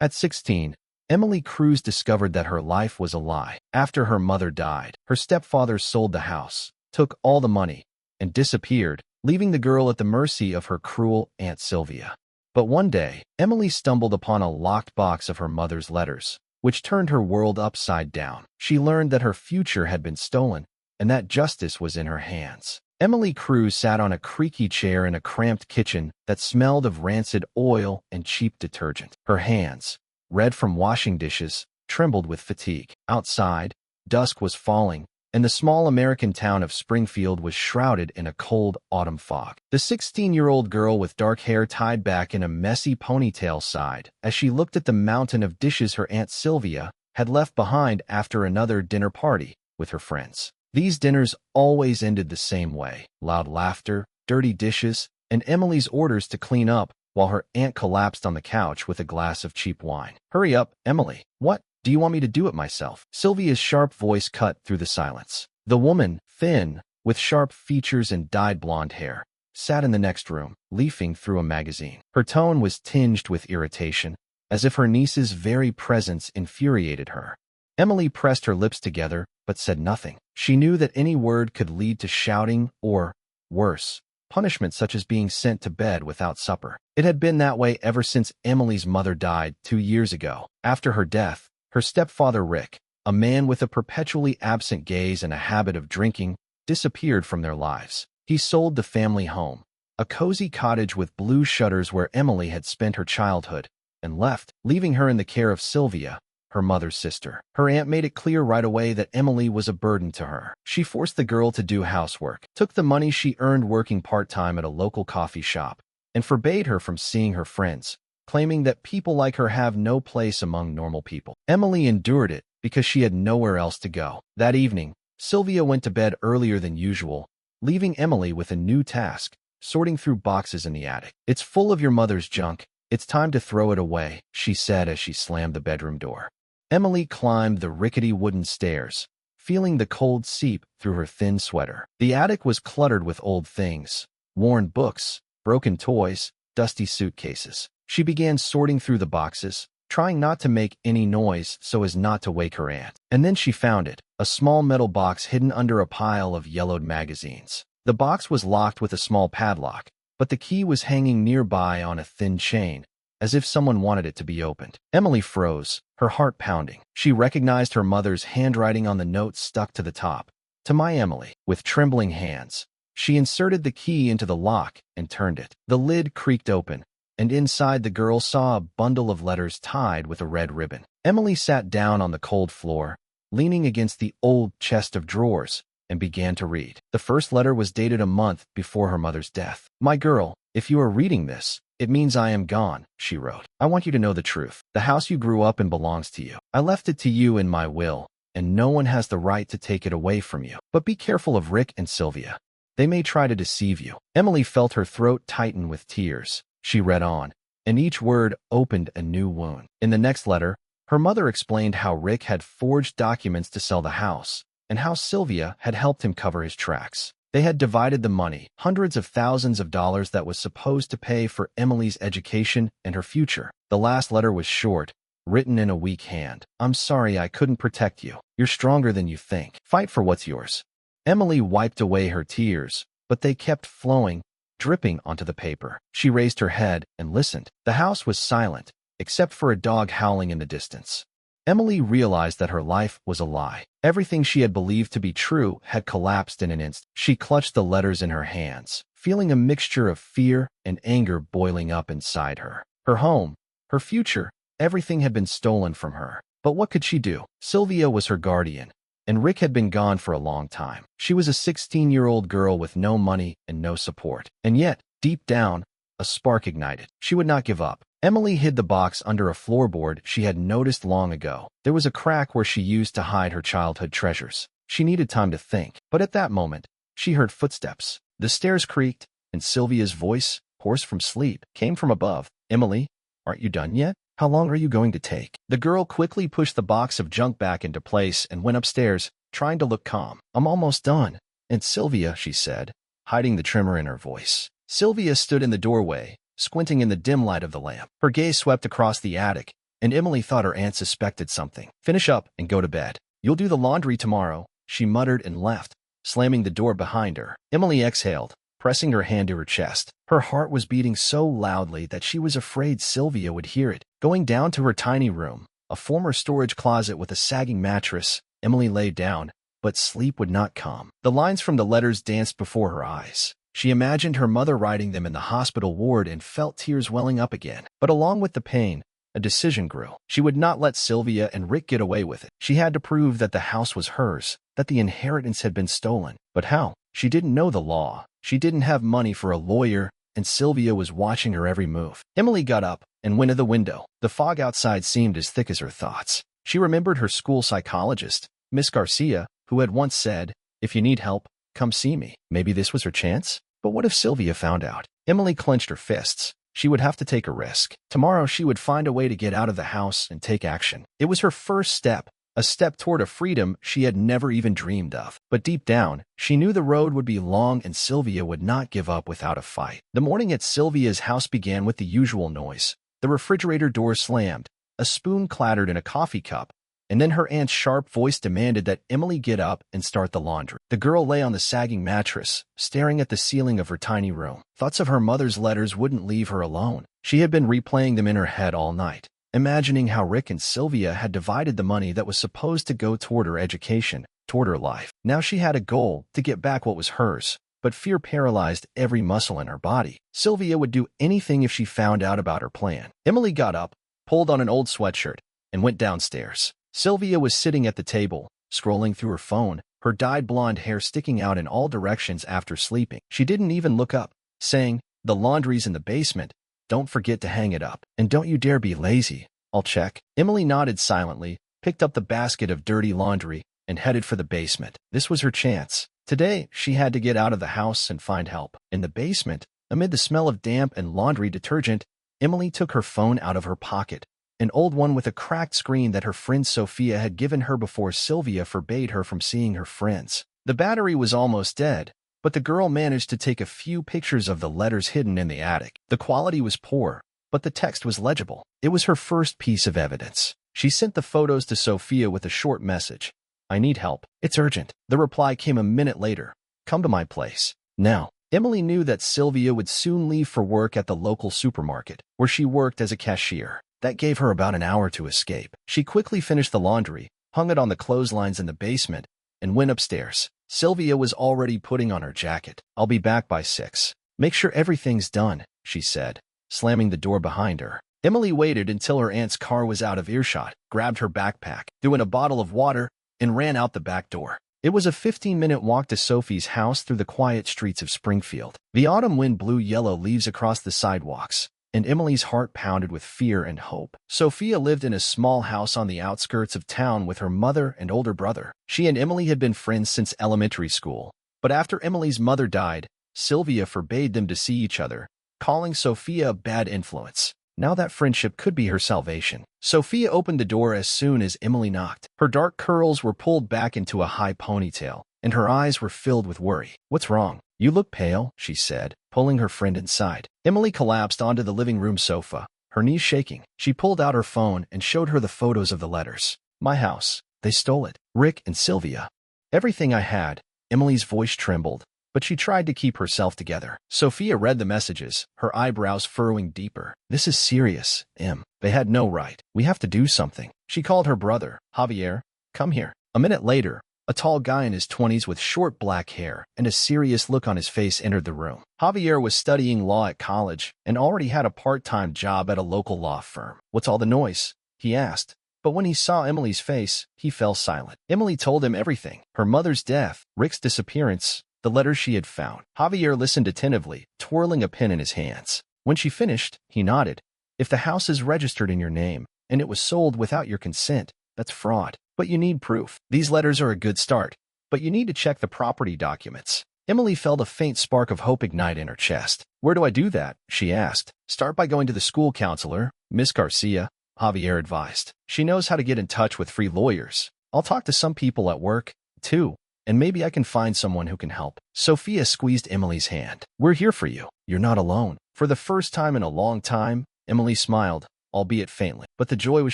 At 16, Emily Cruz discovered that her life was a lie. After her mother died, her stepfather sold the house, took all the money, and disappeared, leaving the girl at the mercy of her cruel Aunt Sylvia. But one day, Emily stumbled upon a locked box of her mother's letters, which turned her world upside down. She learned that her future had been stolen, and that justice was in her hands. Emily Cruz sat on a creaky chair in a cramped kitchen that smelled of rancid oil and cheap detergent. Her hands, red from washing dishes, trembled with fatigue. Outside, dusk was falling, and the small American town of Springfield was shrouded in a cold autumn fog. The 16-year-old girl with dark hair tied back in a messy ponytail sighed as she looked at the mountain of dishes her Aunt Sylvia had left behind after another dinner party with her friends. These dinners always ended the same way: loud laughter, dirty dishes, and Emily's orders to clean up while her aunt collapsed on the couch with a glass of cheap wine. "Hurry up, Emily. What? Do you want me to do it myself?" Sylvia's sharp voice cut through the silence. The woman, thin, with sharp features and dyed blonde hair, sat in the next room, leafing through a magazine. Her tone was tinged with irritation, as if her niece's very presence infuriated her. Emily pressed her lips together, but said nothing. She knew that any word could lead to shouting or, worse, punishment such as being sent to bed without supper. It had been that way ever since Emily's mother died 2 years ago. After her death, her stepfather Rick, a man with a perpetually absent gaze and a habit of drinking, disappeared from their lives. He sold the family home, a cozy cottage with blue shutters where Emily had spent her childhood, and left, leaving her in the care of Sylvia, her mother's sister. Her aunt made it clear right away that Emily was a burden to her. She forced the girl to do housework, took the money she earned working part-time at a local coffee shop, and forbade her from seeing her friends, claiming that people like her have no place among normal people. Emily endured it because she had nowhere else to go. That evening, Sylvia went to bed earlier than usual, leaving Emily with a new task: sorting through boxes in the attic. "It's full of your mother's junk. It's time to throw it away," she said as she slammed the bedroom door. Emily climbed the rickety wooden stairs, feeling the cold seep through her thin sweater. The attic was cluttered with old things: worn books, broken toys, dusty suitcases. She began sorting through the boxes, trying not to make any noise so as not to wake her aunt. And then she found it, a small metal box hidden under a pile of yellowed magazines. The box was locked with a small padlock, but the key was hanging nearby on a thin chain, as if someone wanted it to be opened. Emily froze, her heart pounding. She recognized her mother's handwriting on the note stuck to the top. "To my Emily." With trembling hands, she inserted the key into the lock and turned it. The lid creaked open, and inside the girl saw a bundle of letters tied with a red ribbon. Emily sat down on the cold floor, leaning against the old chest of drawers, and began to read. The first letter was dated a month before her mother's death. "My girl, if you are reading this, it means I am gone," she wrote. "I want you to know the truth. The house you grew up in belongs to you. I left it to you in my will, and no one has the right to take it away from you. But be careful of Rick and Sylvia. They may try to deceive you." Emily felt her throat tighten with tears. She read on, and each word opened a new wound. In the next letter, her mother explained how Rick had forged documents to sell the house, and how Sylvia had helped him cover his tracks. They had divided the money, hundreds of thousands of dollars that was supposed to pay for Emily's education and her future. The last letter was short, written in a weak hand. "I'm sorry I couldn't protect you. You're stronger than you think. Fight for what's yours." Emily wiped away her tears, but they kept flowing, dripping onto the paper. She raised her head and listened. The house was silent, except for a dog howling in the distance. Emily realized that her life was a lie. Everything she had believed to be true had collapsed in an instant. She clutched the letters in her hands, feeling a mixture of fear and anger boiling up inside her. Her home, her future, everything had been stolen from her. But what could she do? Sylvia was her guardian, and Rick had been gone for a long time. She was a 16-year-old girl with no money and no support. And yet, deep down, a spark ignited. She would not give up. Emily hid the box under a floorboard she had noticed long ago. There was a crack where she used to hide her childhood treasures. She needed time to think, but at that moment, she heard footsteps. The stairs creaked, and Sylvia's voice, hoarse from sleep, came from above. "Emily, aren't you done yet? How long are you going to take?" The girl quickly pushed the box of junk back into place and went upstairs, trying to look calm. "I'm almost done." "And Sylvia," she said, hiding the tremor in her voice. Sylvia stood in the doorway, squinting in the dim light of the lamp. Her gaze swept across the attic, and Emily thought her aunt suspected something. "Finish up and go to bed. You'll do the laundry tomorrow," she muttered and left, slamming the door behind her. Emily exhaled, pressing her hand to her chest. Her heart was beating so loudly that she was afraid Sylvia would hear it. Going down to her tiny room, a former storage closet with a sagging mattress, Emily lay down, but sleep would not come. The lines from the letters danced before her eyes. She imagined her mother writing them in the hospital ward and felt tears welling up again. But along with the pain, a decision grew. She would not let Sylvia and Rick get away with it. She had to prove that the house was hers, that the inheritance had been stolen. But how? She didn't know the law. She didn't have money for a lawyer, and Sylvia was watching her every move. Emily got up and went to the window. The fog outside seemed as thick as her thoughts. She remembered her school psychologist, Miss Garcia, who had once said, "If you need help, come see me." Maybe this was her chance? But what if Sylvia found out? Emily clenched her fists. She would have to take a risk. Tomorrow she would find a way to get out of the house and take action. It was her first step, a step toward a freedom she had never even dreamed of. But deep down, she knew the road would be long and Sylvia would not give up without a fight. The morning at Sylvia's house began with the usual noise. The refrigerator door slammed, a spoon clattered in a coffee cup, and then her aunt's sharp voice demanded that Emily get up and start the laundry. The girl lay on the sagging mattress, staring at the ceiling of her tiny room. Thoughts of her mother's letters wouldn't leave her alone. She had been replaying them in her head all night, imagining how Rick and Sylvia had divided the money that was supposed to go toward her education, toward her life. Now she had a goal to get back what was hers, but fear paralyzed every muscle in her body. Sylvia would do anything if she found out about her plan. Emily got up, pulled on an old sweatshirt, and went downstairs. Sylvia was sitting at the table, scrolling through her phone, her dyed blonde hair sticking out in all directions after sleeping. She didn't even look up, saying, "The laundry's in the basement. Don't forget to hang it up. And don't you dare be lazy. I'll check." Emily nodded silently, picked up the basket of dirty laundry, and headed for the basement. This was her chance. Today, she had to get out of the house and find help. In the basement, amid the smell of damp and laundry detergent, Emily took her phone out of her pocket, an old one with a cracked screen that her friend Sofia had given her before Sylvia forbade her from seeing her friends. The battery was almost dead, but the girl managed to take a few pictures of the letters hidden in the attic. The quality was poor, but the text was legible. It was her first piece of evidence. She sent the photos to Sofia with a short message. "I need help. It's urgent." The reply came a minute later. "Come to my place now." Emily knew that Sylvia would soon leave for work at the local supermarket, where she worked as a cashier. That gave her about an hour to escape. She quickly finished the laundry, hung it on the clotheslines in the basement, and went upstairs. Sylvia was already putting on her jacket. "I'll be back by 6. Make sure everything's done," she said, slamming the door behind her. Emily waited until her aunt's car was out of earshot, grabbed her backpack, threw in a bottle of water, and ran out the back door. It was a 15-minute walk to Sophie's house through the quiet streets of Springfield. The autumn wind blew yellow leaves across the sidewalks, and Emily's heart pounded with fear and hope. Sofia lived in a small house on the outskirts of town with her mother and older brother. She and Emily had been friends since elementary school, but after Emily's mother died, Sylvia forbade them to see each other, calling Sofia a bad influence. Now that friendship could be her salvation. Sofia opened the door as soon as Emily knocked. Her dark curls were pulled back into a high ponytail, and her eyes were filled with worry. "What's wrong? You look pale," she said, pulling her friend inside. Emily collapsed onto the living room sofa, her knees shaking. She pulled out her phone and showed her the photos of the letters. "My house. They stole it. Rick and Sylvia. Everything I had." Emily's voice trembled, but she tried to keep herself together. Sofia read the messages, her eyebrows furrowing deeper. "This is serious, Em. They had no right. We have to do something." She called her brother. "Javier, come here." A minute later, a tall guy in his 20s with short black hair and a serious look on his face entered the room. Javier was studying law at college and already had a part-time job at a local law firm. "What's all the noise?" he asked. But when he saw Emily's face, he fell silent. Emily told him everything. Her mother's death, Rick's disappearance, the letters she had found. Javier listened attentively, twirling a pen in his hands. When she finished, he nodded. "If the house is registered in your name, and it was sold without your consent, that's fraud. But you need proof. These letters are a good start, but you need to check the property documents." Emily felt a faint spark of hope ignite in her chest. "Where do I do that?" she asked. "Start by going to the school counselor, Miss Garcia," Javier advised. "She knows how to get in touch with free lawyers. I'll talk to some people at work, too, and maybe I can find someone who can help." Sofia squeezed Emily's hand. "We're here for you. You're not alone." For the first time in a long time, Emily smiled, albeit faintly. But the joy was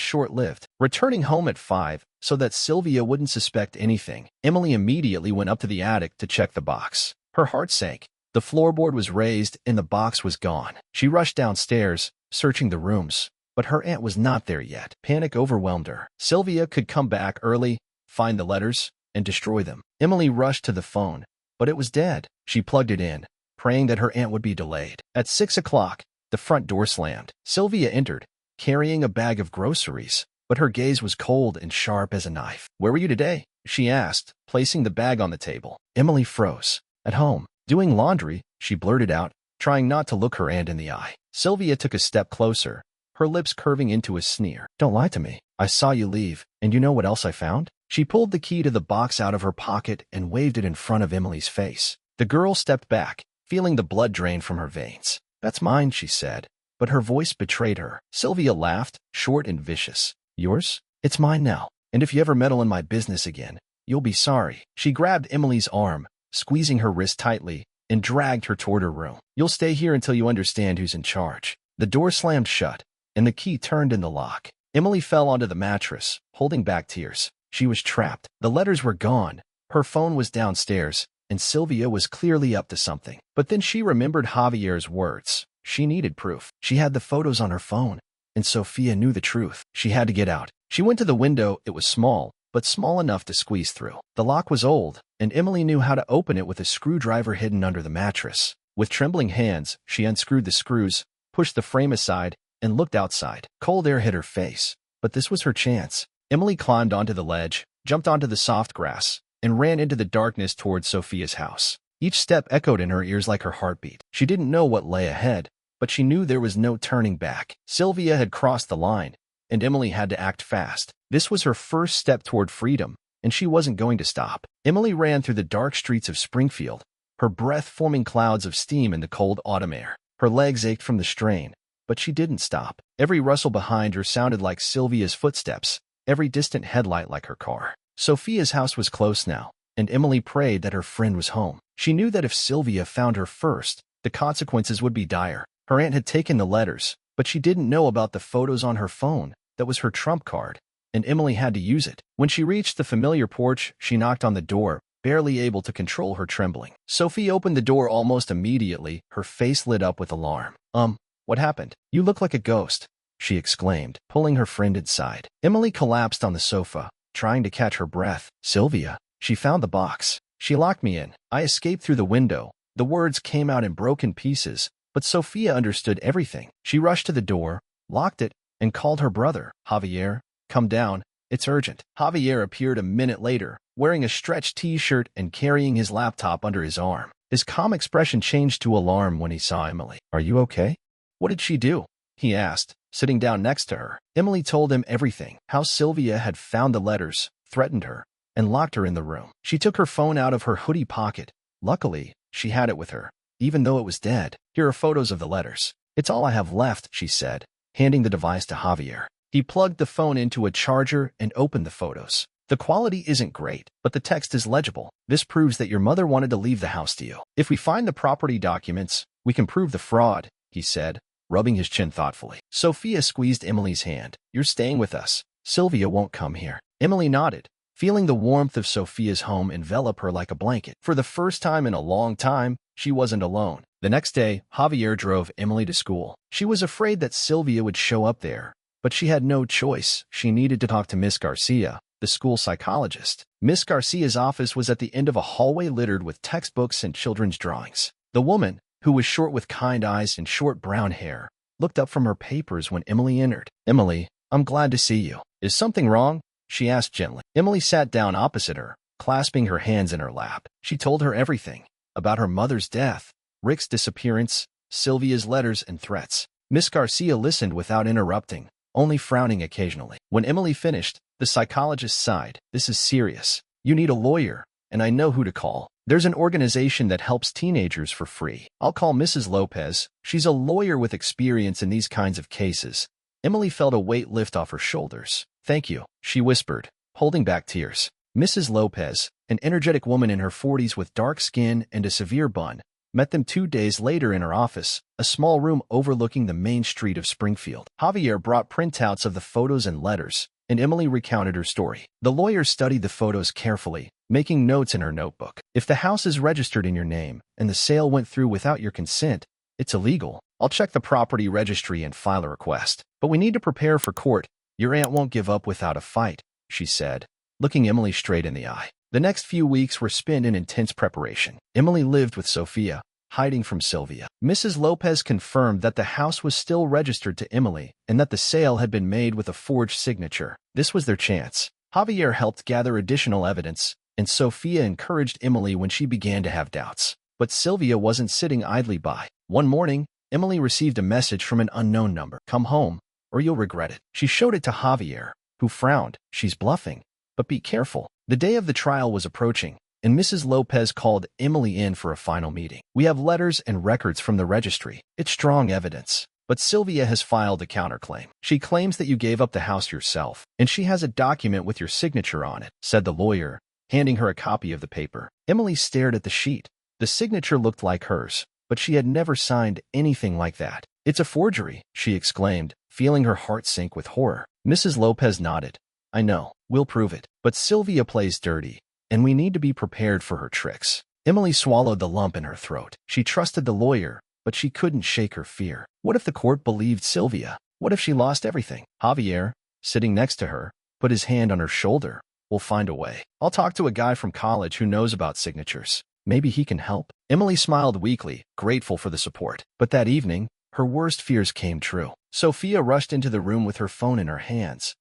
short-lived. Returning home at 5, so that Sylvia wouldn't suspect anything, Emily immediately went up to the attic to check the box. Her heart sank. The floorboard was raised and the box was gone. She rushed downstairs, searching the rooms, but her aunt was not there yet. Panic overwhelmed her. Sylvia could come back early, find the letters, and destroy them. Emily rushed to the phone, but it was dead. She plugged it in, praying that her aunt would be delayed. At 6 o'clock, the front door slammed. Sylvia entered, carrying a bag of groceries, but her gaze was cold and sharp as a knife. "Where were you today?" she asked, placing the bag on the table. Emily froze. "At home, doing laundry," she blurted out, trying not to look her aunt in the eye. Sylvia took a step closer, her lips curving into a sneer. "Don't lie to me. I saw you leave, and you know what else I found?" She pulled the key to the box out of her pocket and waved it in front of Emily's face. The girl stepped back, feeling the blood drain from her veins. "That's mine," she said, but her voice betrayed her. Sylvia laughed, short and vicious. "Yours? It's mine now, and if you ever meddle in my business again, you'll be sorry." She grabbed Emily's arm, squeezing her wrist tightly, and dragged her toward her room. "You'll stay here until you understand who's in charge." The door slammed shut, and the key turned in the lock. Emily fell onto the mattress, holding back tears. She was trapped. The letters were gone, her phone was downstairs, and Sylvia was clearly up to something. But then she remembered Javier's words. She needed proof. She had the photos on her phone, and Sofia knew the truth. She had to get out. She went to the window. It was small, but small enough to squeeze through. The lock was old, and Emily knew how to open it with a screwdriver hidden under the mattress. With trembling hands, she unscrewed the screws, pushed the frame aside, and looked outside. Cold air hit her face, but this was her chance. Emily climbed onto the ledge, jumped onto the soft grass, and ran into the darkness towards Sofia's house. Each step echoed in her ears like her heartbeat. She didn't know what lay ahead, but she knew there was no turning back. Sylvia had crossed the line, and Emily had to act fast. This was her first step toward freedom, and she wasn't going to stop. Emily ran through the dark streets of Springfield, her breath forming clouds of steam in the cold autumn air. Her legs ached from the strain, but she didn't stop. Every rustle behind her sounded like Sylvia's footsteps, every distant headlight like her car. Sofia's house was close now, and Emily prayed that her friend was home. She knew that if Sylvia found her first, the consequences would be dire. Her aunt had taken the letters, but she didn't know about the photos on her phone. That was her trump card, and Emily had to use it. When she reached the familiar porch, she knocked on the door, barely able to control her trembling. Sofia opened the door almost immediately, her face lit up with alarm. What happened? You look like a ghost," she exclaimed, pulling her friend inside. Emily collapsed on the sofa, trying to catch her breath. "Sylvia." She found the box. "She locked me in. I escaped through the window." The words came out in broken pieces, but Sofia understood everything. She rushed to the door, locked it, and called her brother. "Javier, come down. It's urgent." Javier appeared a minute later, wearing a stretched t-shirt and carrying his laptop under his arm. His calm expression changed to alarm when he saw Emily. "Are you okay?" "What did she do?" he asked, sitting down next to her. Emily told him everything, how Sylvia had found the letters, threatened her, and locked her in the room. She took her phone out of her hoodie pocket. Luckily, she had it with her, even though it was dead. "Here are photos of the letters. It's all I have left," she said, handing the device to Javier. He plugged the phone into a charger and opened the photos. "The quality isn't great, but the text is legible. This proves that your mother wanted to leave the house to you. If we find the property documents, we can prove the fraud," he said, rubbing his chin thoughtfully. Sofia squeezed Emily's hand. "You're staying with us. Sylvia won't come here." Emily nodded, feeling the warmth of Sofia's home envelop her like a blanket. For the first time in a long time, she wasn't alone. The next day, Javier drove Emily to school. She was afraid that Sylvia would show up there, but she had no choice. She needed to talk to Miss Garcia, the school psychologist. Miss Garcia's office was at the end of a hallway littered with textbooks and children's drawings. The woman, who was short with kind eyes and short brown hair, looked up from her papers when Emily entered. "Emily, I'm glad to see you. Is something wrong?" she asked gently. Emily sat down opposite her, clasping her hands in her lap. She told her everything, about her mother's death, Rick's disappearance, Sylvia's letters and threats. Miss Garcia listened without interrupting, only frowning occasionally. When Emily finished, the psychologist sighed. "This is serious. You need a lawyer, and I know who to call. There's an organization that helps teenagers for free. I'll call Mrs. Lopez. She's a lawyer with experience in these kinds of cases." Emily felt a weight lift off her shoulders. "Thank you," she whispered, holding back tears. Mrs. Lopez, an energetic woman in her 40s with dark skin and a severe bun, met them 2 days later in her office, a small room overlooking the main street of Springfield. Javier brought printouts of the photos and letters, and Emily recounted her story. The lawyer studied the photos carefully, making notes in her notebook. If the house is registered in your name and the sale went through without your consent, it's illegal. I'll check the property registry and file a request. But we need to prepare for court. Your aunt won't give up without a fight, she said, looking Emily straight in the eye. The next few weeks were spent in intense preparation. Emily lived with Sofia, hiding from Sylvia. Mrs. Lopez confirmed that the house was still registered to Emily and that the sale had been made with a forged signature. This was their chance. Javier helped gather additional evidence, and Sofia encouraged Emily when she began to have doubts. But Sylvia wasn't sitting idly by. One morning, Emily received a message from an unknown number. Come home, or you'll regret it. She showed it to Javier, who frowned. She's bluffing. But be careful. The day of the trial was approaching, and Mrs. Lopez called Emily in for a final meeting. We have letters and records from the registry. It's strong evidence. But Sylvia has filed a counterclaim. She claims that you gave up the house yourself, and she has a document with your signature on it, said the lawyer, handing her a copy of the paper. Emily stared at the sheet. The signature looked like hers, but she had never signed anything like that. It's a forgery, she exclaimed, feeling her heart sink with horror. Mrs. Lopez nodded. I know, we'll prove it. But Sylvia plays dirty, and we need to be prepared for her tricks. Emily swallowed the lump in her throat. She trusted the lawyer, but she couldn't shake her fear. What if the court believed Sylvia? What if she lost everything? Javier, sitting next to her, put his hand on her shoulder. We'll find a way. I'll talk to a guy from college who knows about signatures. Maybe he can help. Emily smiled weakly, grateful for the support. But that evening, her worst fears came true. Sofia rushed into the room with her phone in her hands.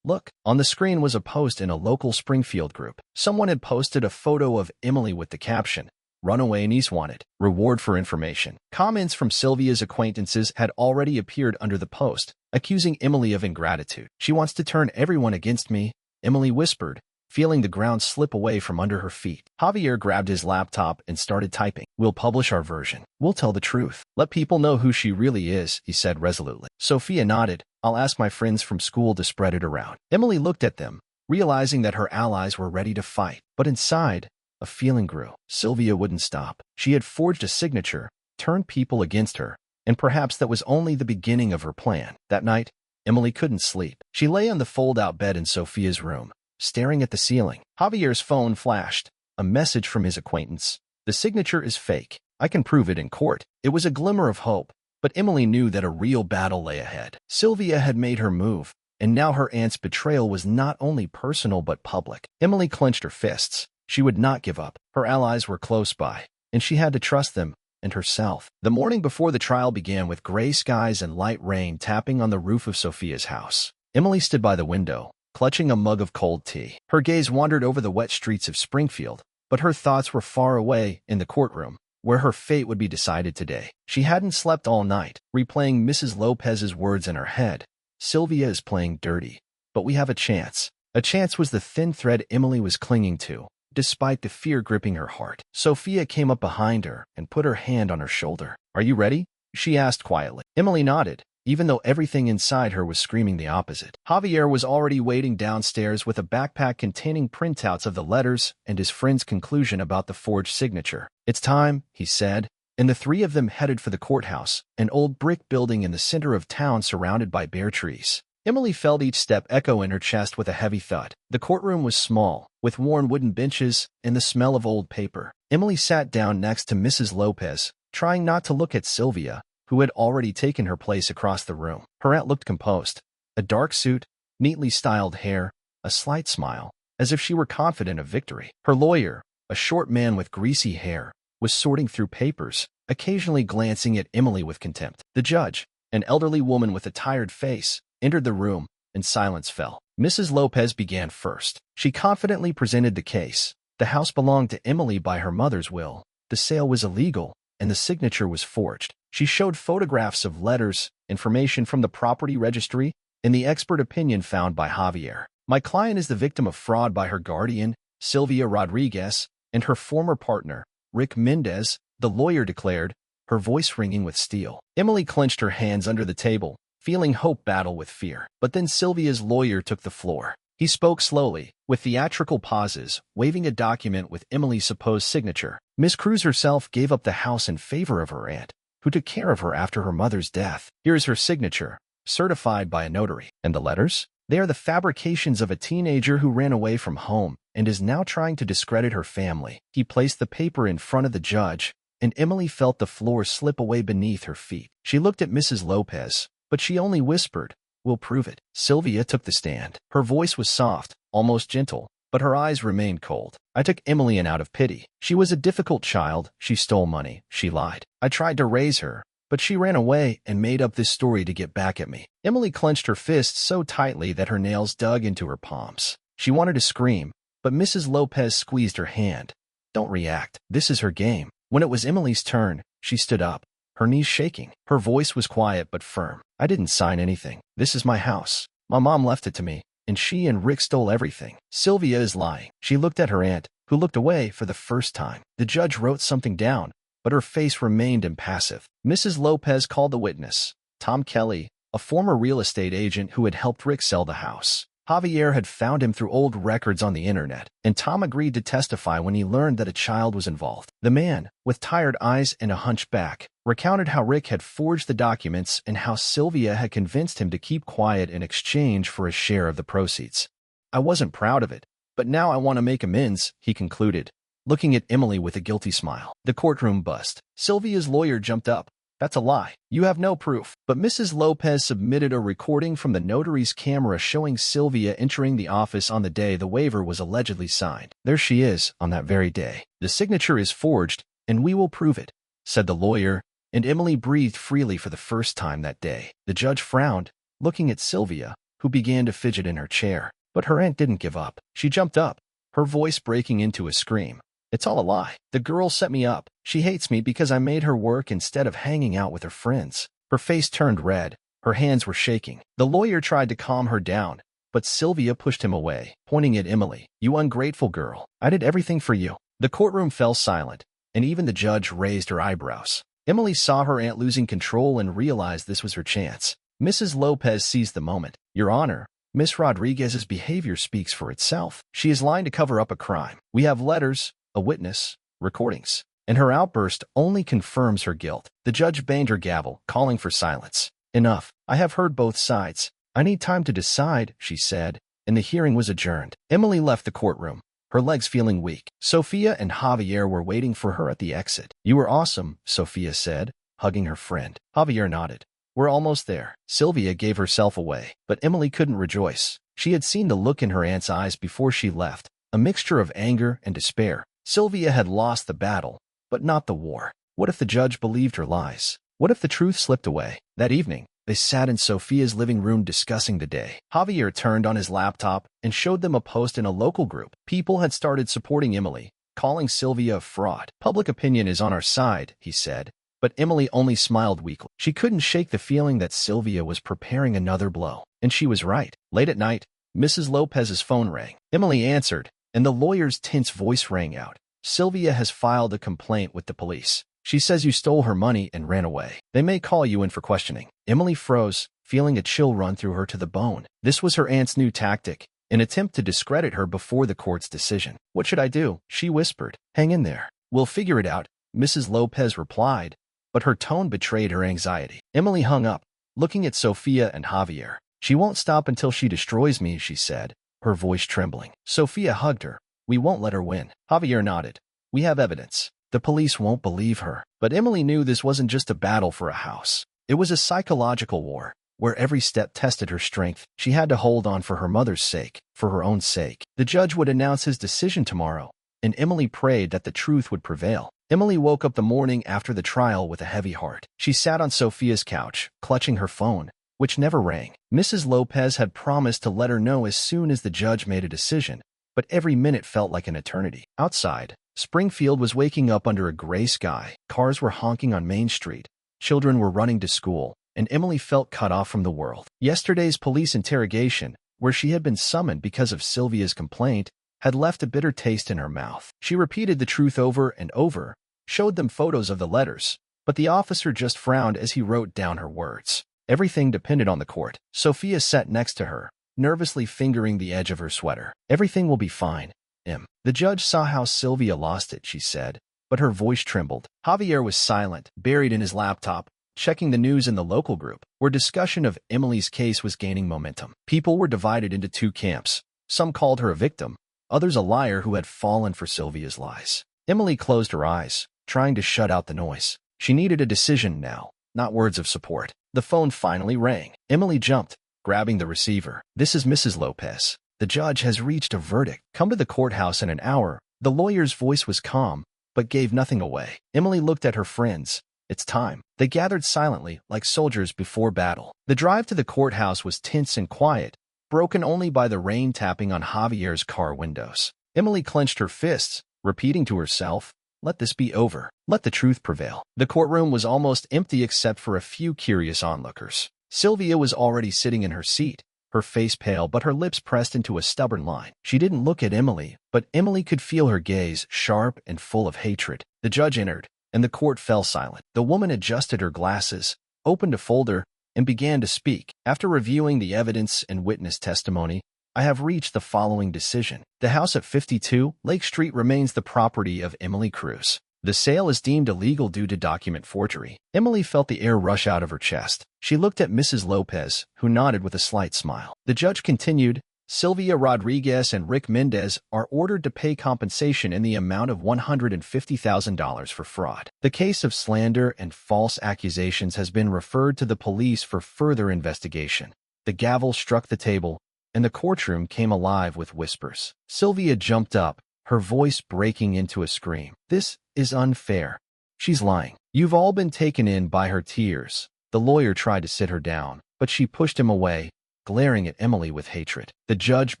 Look, on the screen was a post in a local Springfield group. Someone had posted a photo of Emily with the caption, "Runaway niece wanted, reward for information." Comments from Sylvia's acquaintances had already appeared under the post, accusing Emily of ingratitude. She wants to turn everyone against me, Emily whispered, feeling the ground slip away from under her feet. Javier grabbed his laptop and started typing. We'll publish our version. We'll tell the truth. Let people know who she really is, he said resolutely. Sofia nodded. I'll ask my friends from school to spread it around. Emily looked at them, realizing that her allies were ready to fight. But inside, a feeling grew. Sylvia wouldn't stop. She had forged a signature, turned people against her, and perhaps that was only the beginning of her plan. That night, Emily couldn't sleep. She lay on the fold-out bed in Sofia's room, staring at the ceiling. Javier's phone flashed, a message from his acquaintance. The signature is fake. I can prove it in court. It was a glimmer of hope, but Emily knew that a real battle lay ahead. Sylvia had made her move, and now her aunt's betrayal was not only personal but public. Emily clenched her fists. She would not give up. Her allies were close by, and she had to trust them and herself. The morning before the trial began with gray skies and light rain tapping on the roof of Sofia's house. Emily stood by the window, clutching a mug of cold tea. Her gaze wandered over the wet streets of Springfield, but her thoughts were far away in the courtroom, where her fate would be decided today. She hadn't slept all night, replaying Mrs. Lopez's words in her head. Sylvia is playing dirty, but we have a chance. A chance was the thin thread Emily was clinging to, despite the fear gripping her heart. Sofia came up behind her and put her hand on her shoulder. Are you ready? She asked quietly. Emily nodded, even though everything inside her was screaming the opposite. Javier was already waiting downstairs with a backpack containing printouts of the letters and his friend's conclusion about the forged signature. It's time, he said, and the three of them headed for the courthouse, an old brick building in the center of town surrounded by bare trees. Emily felt each step echo in her chest with a heavy thud. The courtroom was small, with worn wooden benches and the smell of old paper. Emily sat down next to Mrs. Lopez, trying not to look at Sylvia, who had already taken her place across the room. Her aunt looked composed. A dark suit, neatly styled hair, a slight smile, as if she were confident of victory. Her lawyer, a short man with greasy hair, was sorting through papers, occasionally glancing at Emily with contempt. The judge, an elderly woman with a tired face, entered the room, and silence fell. Mrs. Lopez began first. She confidently presented the case. The house belonged to Emily by her mother's will. The sale was illegal, and the signature was forged. She showed photographs of letters, information from the property registry, and the expert opinion found by Javier. My client is the victim of fraud by her guardian, Sylvia Rodriguez, and her former partner, Rick Mendez, the lawyer declared, her voice ringing with steel. Emily clenched her hands under the table, feeling hope battle with fear. But then Sylvia's lawyer took the floor. He spoke slowly, with theatrical pauses, waving a document with Emily's supposed signature. Miss Cruz herself gave up the house in favor of her aunt, who took care of her after her mother's death. Here is her signature, certified by a notary. And the letters? They are the fabrications of a teenager who ran away from home and is now trying to discredit her family. He placed the paper in front of the judge, and Emily felt the floor slip away beneath her feet. She looked at Mrs. Lopez, but she only whispered, "We'll prove it." Sylvia took the stand. Her voice was soft, almost gentle, but her eyes remained cold. "I took Emily in out of pity. She was a difficult child. She stole money. She lied. I tried to raise her, but she ran away and made up this story to get back at me." Emily clenched her fists so tightly that her nails dug into her palms. She wanted to scream, but Mrs. Lopez squeezed her hand. "Don't react. This is her game." When it was Emily's turn, she stood up, her knees shaking. Her voice was quiet but firm. "I didn't sign anything. This is my house. My mom left it to me, and she and Rick stole everything. Sylvia is lying." She looked at her aunt, who looked away for the first time. The judge wrote something down, but her face remained impassive. Mrs. Lopez called the witness, Tom Kelly, a former real estate agent who had helped Rick sell the house. Javier had found him through old records on the internet, and Tom agreed to testify when he learned that a child was involved. The man, with tired eyes and a hunched back, recounted how Rick had forged the documents and how Sylvia had convinced him to keep quiet in exchange for a share of the proceeds. "I wasn't proud of it, but now I want to make amends," he concluded, looking at Emily with a guilty smile. The courtroom buzzed. Sylvia's lawyer jumped up. "That's a lie. You have no proof." But Mrs. Lopez submitted a recording from the notary's camera showing Sylvia entering the office on the day the waiver was allegedly signed. "There she is, on that very day. The signature is forged, and we will prove it," said the lawyer, and Emily breathed freely for the first time that day. The judge frowned, looking at Sylvia, who began to fidget in her chair. But her aunt didn't give up. She jumped up, her voice breaking into a scream. "It's all a lie. The girl set me up. She hates me because I made her work instead of hanging out with her friends." Her face turned red. Her hands were shaking. The lawyer tried to calm her down, but Sylvia pushed him away, pointing at Emily. "You ungrateful girl. I did everything for you." The courtroom fell silent, and even the judge raised her eyebrows. Emily saw her aunt losing control and realized this was her chance. Mrs. Lopez seized the moment. "Your Honor, Miss Rodriguez's behavior speaks for itself. She is lying to cover up a crime. We have letters, a witness, recordings, and her outburst only confirms her guilt." The judge banged her gavel, calling for silence. "Enough. I have heard both sides. I need time to decide," she said, and the hearing was adjourned. Emily left the courtroom, her legs feeling weak. Sofia and Javier were waiting for her at the exit. "You were awesome," Sofia said, hugging her friend. Javier nodded. "We're almost there." Sylvia gave herself away, but Emily couldn't rejoice. She had seen the look in her aunt's eyes before she left, a mixture of anger and despair. Sylvia had lost the battle, but not the war. What if the judge believed her lies? What if the truth slipped away? That evening, they sat in Sofia's living room discussing the day. Javier turned on his laptop and showed them a post in a local group. People had started supporting Emily, calling Sylvia a fraud. "Public opinion is on our side," he said, but Emily only smiled weakly. She couldn't shake the feeling that Sylvia was preparing another blow, and she was right. Late at night, Mrs. Lopez's phone rang. Emily answered, and the lawyer's tense voice rang out. "Sylvia has filed a complaint with the police. She says you stole her money and ran away. They may call you in for questioning." Emily froze, feeling a chill run through her to the bone. This was her aunt's new tactic, an attempt to discredit her before the court's decision. "What should I do?" she whispered. "Hang in there. We'll figure it out," Mrs. Lopez replied, but her tone betrayed her anxiety. Emily hung up, looking at Sofia and Javier. "She won't stop until she destroys me," she said, her voice trembling. Sofia hugged her. "We won't let her win." Javier nodded. "We have evidence. The police won't believe her." But Emily knew this wasn't just a battle for a house. It was a psychological war, where every step tested her strength. She had to hold on for her mother's sake, for her own sake. The judge would announce his decision tomorrow, and Emily prayed that the truth would prevail. Emily woke up the morning after the trial with a heavy heart. She sat on Sofia's couch, clutching her phone, which never rang. Mrs. Lopez had promised to let her know as soon as the judge made a decision, but every minute felt like an eternity. Outside, Springfield was waking up under a gray sky. Cars were honking on Main Street. Children were running to school, and Emily felt cut off from the world. Yesterday's police interrogation, where she had been summoned because of Sylvia's complaint, had left a bitter taste in her mouth. She repeated the truth over and over, showed them photos of the letters, but the officer just frowned as he wrote down her words. Everything depended on the court. Sofia sat next to her, nervously fingering the edge of her sweater. "Everything will be fine, Em." The judge saw how Sylvia lost it, she said, but her voice trembled. Javier was silent, buried in his laptop, checking the news in the local group, where discussion of Emily's case was gaining momentum. People were divided into two camps. Some called her a victim, others a liar who had fallen for Sylvia's lies. Emily closed her eyes, trying to shut out the noise. She needed a decision now, not words of support. The phone finally rang. Emily jumped, grabbing the receiver. "This is Mrs. Lopez. The judge has reached a verdict. Come to the courthouse in an hour." The lawyer's voice was calm, but gave nothing away. Emily looked at her friends. "It's time." They gathered silently, like soldiers before battle. The drive to the courthouse was tense and quiet, broken only by the rain tapping on Javier's car windows. Emily clenched her fists, repeating to herself, "Let this be over. Let the truth prevail." The courtroom was almost empty except for a few curious onlookers. Sylvia was already sitting in her seat, her face pale but her lips pressed into a stubborn line. She didn't look at Emily, but Emily could feel her gaze, sharp and full of hatred. The judge entered, and the court fell silent. The woman adjusted her glasses, opened a folder, and began to speak. "After reviewing the evidence and witness testimony, I have reached the following decision. The house at 52 Lake Street remains the property of Emily Cruz. The sale is deemed illegal due to document forgery." Emily felt the air rush out of her chest. She looked at Mrs. Lopez, who nodded with a slight smile. The judge continued, "Sylvia Rodriguez and Rick Mendez are ordered to pay compensation in the amount of $150,000 for fraud. The case of slander and false accusations has been referred to the police for further investigation." The gavel struck the table, and the courtroom came alive with whispers. Sylvia jumped up, her voice breaking into a scream. "This is unfair. She's lying. You've all been taken in by her tears." The lawyer tried to sit her down, but she pushed him away, glaring at Emily with hatred. The judge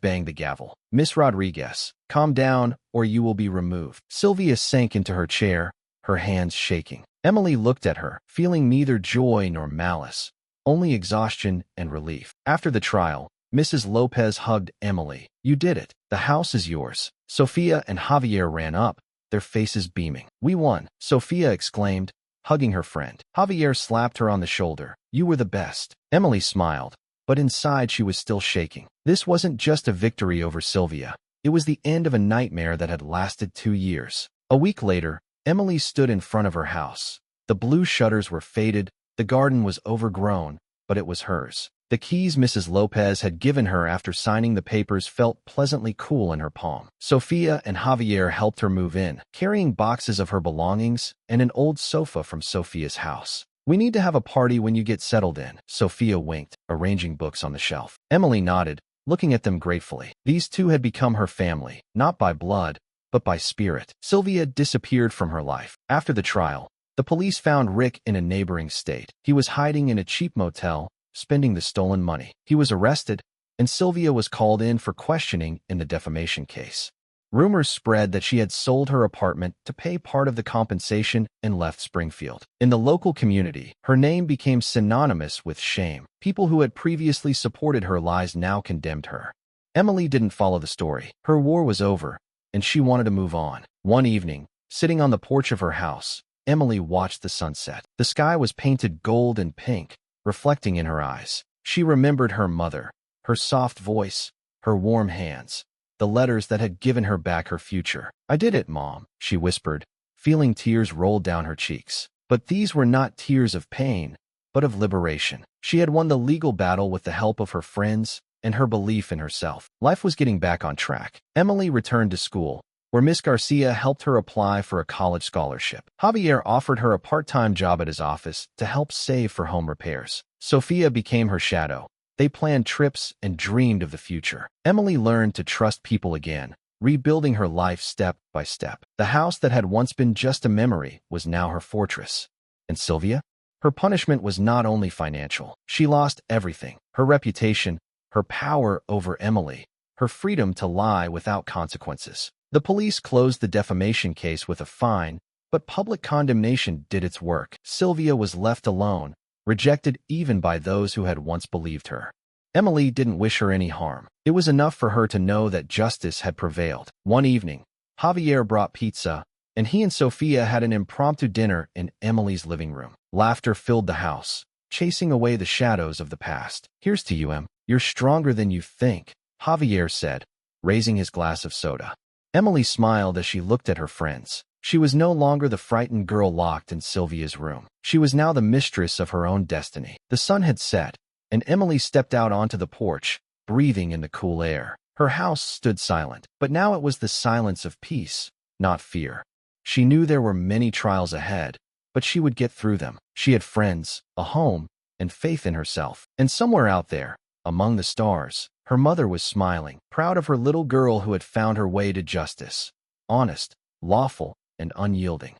banged the gavel. "Miss Rodriguez, calm down or you will be removed." Sylvia sank into her chair, her hands shaking. Emily looked at her, feeling neither joy nor malice, only exhaustion and relief. After the trial, Mrs. Lopez hugged Emily. "You did it. The house is yours." Sofia and Javier ran up, their faces beaming. "We won," Sofia exclaimed, hugging her friend. Javier slapped her on the shoulder. "You were the best." Emily smiled, but inside she was still shaking. This wasn't just a victory over Sylvia. It was the end of a nightmare that had lasted 2 years. A week later, Emily stood in front of her house. The blue shutters were faded, the garden was overgrown, but it was hers. The keys Mrs. Lopez had given her after signing the papers felt pleasantly cool in her palm. Sofia and Javier helped her move in, carrying boxes of her belongings and an old sofa from Sofia's house. "We need to have a party when you get settled in," Sofia winked, arranging books on the shelf. Emily nodded, looking at them gratefully. These two had become her family, not by blood, but by spirit. Sylvia disappeared from her life. After the trial, the police found Rick in a neighboring state. He was hiding in a cheap motel, spending the stolen money. He was arrested, and Sylvia was called in for questioning in the defamation case. Rumors spread that she had sold her apartment to pay part of the compensation and left Springfield. In the local community, her name became synonymous with shame. People who had previously supported her lies now condemned her. Emily didn't follow the story. Her war was over, and she wanted to move on. One evening, sitting on the porch of her house, Emily watched the sunset. The sky was painted gold and pink, reflecting in her eyes. She remembered her mother, her soft voice, her warm hands, the letters that had given her back her future. "I did it, Mom," she whispered, feeling tears roll down her cheeks. But these were not tears of pain, but of liberation. She had won the legal battle with the help of her friends and her belief in herself. Life was getting back on track. Emily returned to school, where Miss Garcia helped her apply for a college scholarship. Javier offered her a part-time job at his office to help save for home repairs. Sofia became her shadow. They planned trips and dreamed of the future. Emily learned to trust people again, rebuilding her life step by step. The house that had once been just a memory was now her fortress. And Sylvia? Her punishment was not only financial. She lost everything: her reputation, her power over Emily, her freedom to lie without consequences. The police closed the defamation case with a fine, but public condemnation did its work. Sylvia was left alone, rejected even by those who had once believed her. Emily didn't wish her any harm. It was enough for her to know that justice had prevailed. One evening, Javier brought pizza, and he and Sofia had an impromptu dinner in Emily's living room. Laughter filled the house, chasing away the shadows of the past. "Here's to you, Em. You're stronger than you think," Javier said, raising his glass of soda. Emily smiled as she looked at her friends. She was no longer the frightened girl locked in Sylvia's room. She was now the mistress of her own destiny. The sun had set, and Emily stepped out onto the porch, breathing in the cool air. Her house stood silent, but now it was the silence of peace, not fear. She knew there were many trials ahead, but she would get through them. She had friends, a home, and faith in herself. And somewhere out there, among the stars, her mother was smiling, proud of her little girl who had found her way to justice. Honest, lawful, and unyielding.